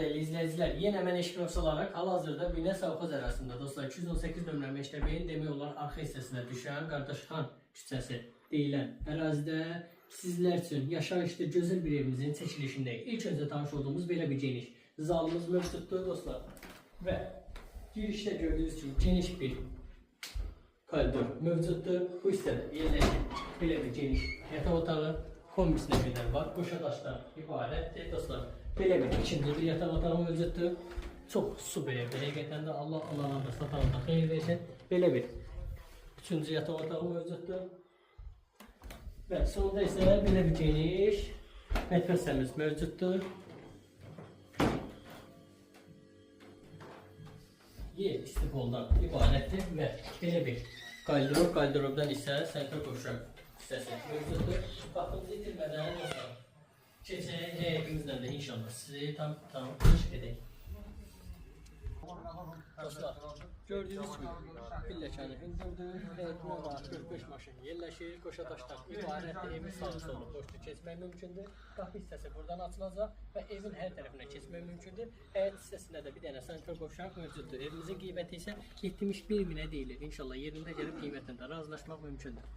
değerli izleyiciler, yine mən eşkroks olaraq hal-hazırda Binə Savxoz ərazisində dostlar 218 nömrə Məktəbəyin demək olar arxa hissəsinə düşən Qardaşxan küçəsi deyilən ərazidə sizlər üçün yaşayışlı gözəl bir evimizin çəkilişindəyik. İlk öncə tanış olduğumuz belə bir geniş zalımız mövcuddur dostlar və girişdə gördüyünüz kimi geniş bir koridor mövcuddur. Bu hissədə yerləşik belə bir geniş yataq otağı, kombisinə qədər var. Qoşa daşdan ibarətdir dostlar. Belə bir ikinci bir yataq otağı mövcuddur. Çox super evdir. Həqiqətən də Allah Allah'ın da satanın da xeyir versin. Belə bir üçüncü yataq otağı mövcuddur. Və sonunda isə belə bir geniş mətbəximiz mövcuddur. Yer istifoldan ibarətdir və belə bir qaldırov, qaldırobdan isə sentral qovşaq hissəsi mövcuddur. Vaxtımızı itirmədən dostlar, keçək həyətimizlə də inşallah sizi tam tanış edək. Dostlar, gördüyünüz kimi pilləkəni hündürdür, həyətinə var 45 maşın yerləşir, qoşa daşdan ibarətdir, evin sağı solu boşdur keçmək mümkündür. Qapı hissəsi buradan açılacaq və evin hər tərəfinə keçmək mümkündür. Həyət hissəsində də bir dənə sentral qovşaq mövcuddur. Evimizin qiyməti isə 71 minə deyilir. İnşallah yerində gəlib qiymətində razılaşmaq mümkündür.